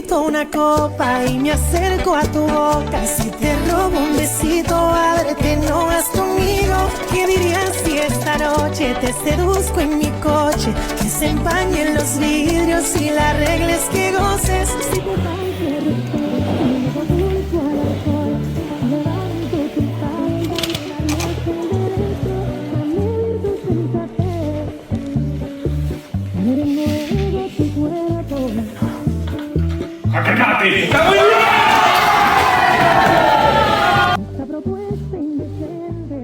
invito a una copa y me acerco a tu boca. Si te robo un besito, ábrete, no vas conmigo. ¿Qué dirías si esta noche te seduzco en mi coche? Que se empañen los vidrios y la regla es que goces. Si te ¡Acércate! ¡Está muy bien! esta propuesta indecente.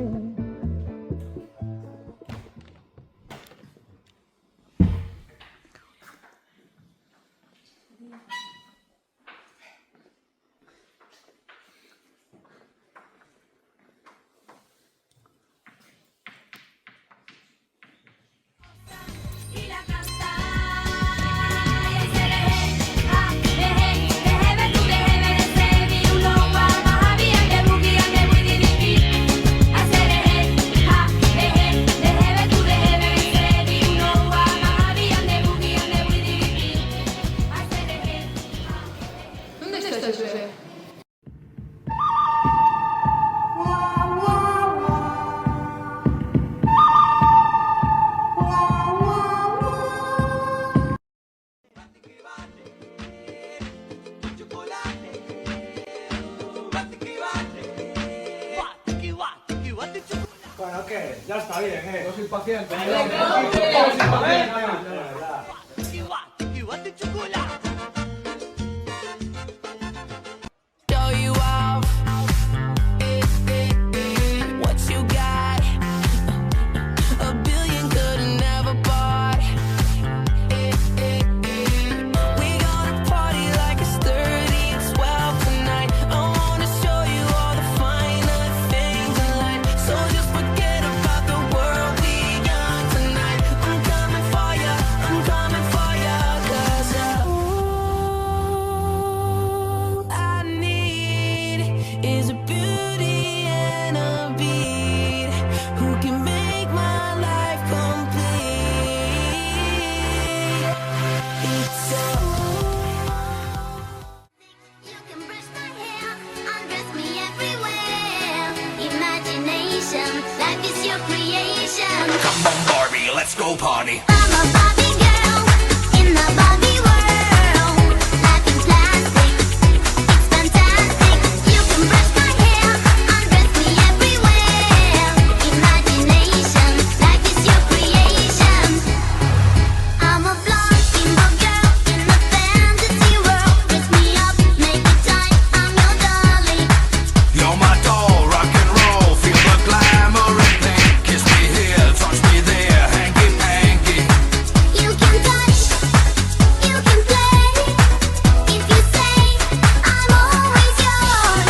Bueno, ¿qué? Ya está bien, No soy paciente. Come on, Barbie, let's go party. I'm a Barbie girl in the Barbie world. Life in plastic, it's fantastic. You can brush my hair, undress me everywhere. Imagination, life is your creation. I'm a blonde steamboat girl in a fantasy world. Dress me up, make it tight, I'm your dolly. You're my doll, rock and roll, feel the glamour and pink. Kiss me here, touch me there, hanky panky. You can touch, you can play. If you say I'm always yours.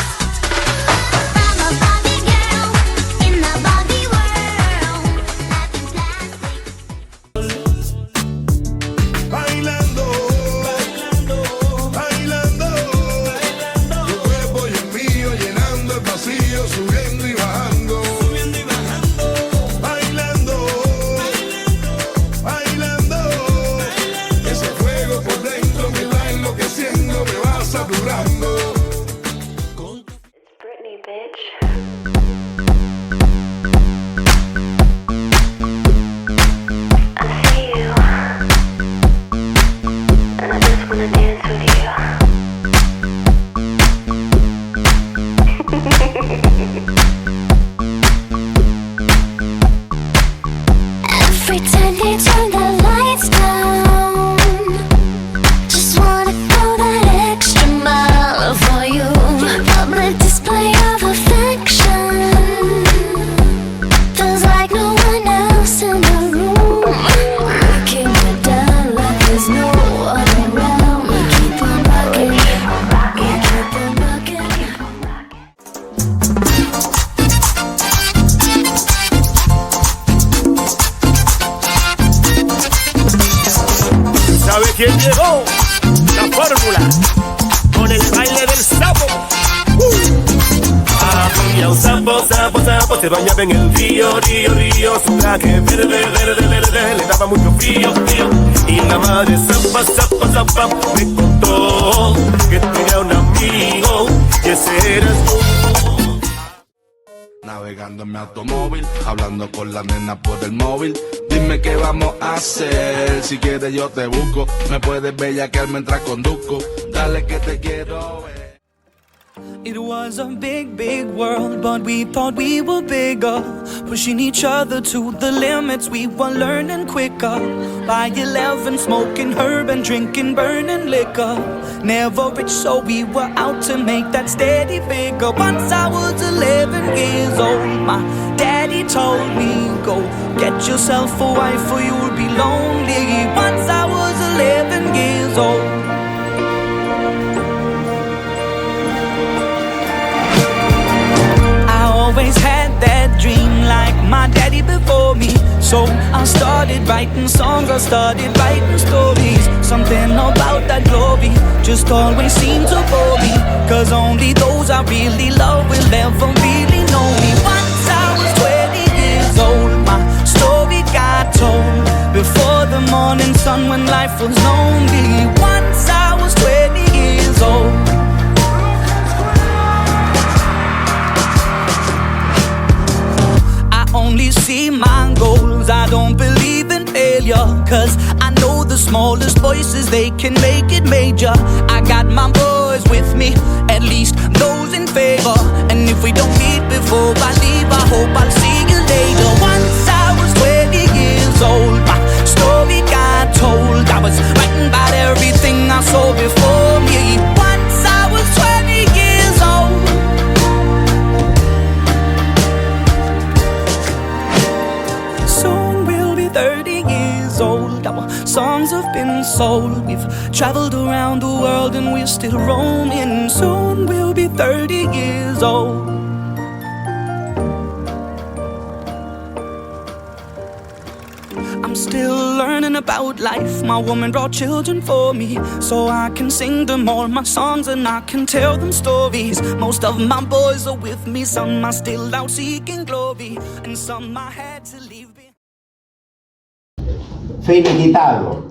I'm a Barbie girl in the Barbie world. Life in plastic. Bailando, bailando, tu cuerpo y el mío llenando el vacío, subiendo y bajando, bailando, bailando, ese fuego por dentro me va enloqueciendo, me va saturando. Britney, bitch. I see you, and I just wanna dance with you. Every time they turn the lights down, just wanna go that extra mile for you. Public display of affection, feels like no one else in the room. Breaking it down like there's no one around. We keep on rocking, we keep on rocking. ¿Sabe quién llegó? La fórmula con el baile del sapo. Había un sapo, sapo, sapo, se bañaba en el río, río, río. Su traje verde, verde, verde, le daba mucho frío, frío. Y la madre zapa, zapa, papá me contó que tenía un amigo y ese eras tú. Navegando en mi automóvil, hablando con la nena por el móvil. Dime qué vamos a hacer, si quieres yo te busco. Me puedes bellaquear mientras conduzco, dale que te quiero ver. It was a big, big world, but we thought we were bigger. Pushing each other to the limits, we were learning quicker. By 11, smoking herb and drinking burning liquor. Never rich, so we were out to make that steady figure. Once I was 11 years old, my daddy told me, go get yourself a wife or you'll be lonely. Once I was 11 years old. Always had that dream like my daddy before me. So I started writing songs, I started writing stories. Something about that glory just always seemed to bore me. Cause only those I really love will ever really know me. Once I was 20 years old, my story got told. Before the morning sun when life was lonely. Once I was 20 years old. Only see my goals, I don't believe in failure. Cause I know the smallest voices, they can make it major. I got my boys with me, at least those in favor. And if we don't meet before I leave, I hope I'll see you later. Once I was 20 years old, my story got told. I was writing about everything I saw before me. Once I was 20 years old. Soon we'll be 30 years old. Our songs have been sold. We've traveled around the world and we're still roaming. Soon we'll be 30 years old. I'm still learning about life. My woman brought children for me, so I can sing them all my songs and I can tell them stories. Most of my boys are with me, some are still out seeking glory, and some I had to leave behind. Finiquitado.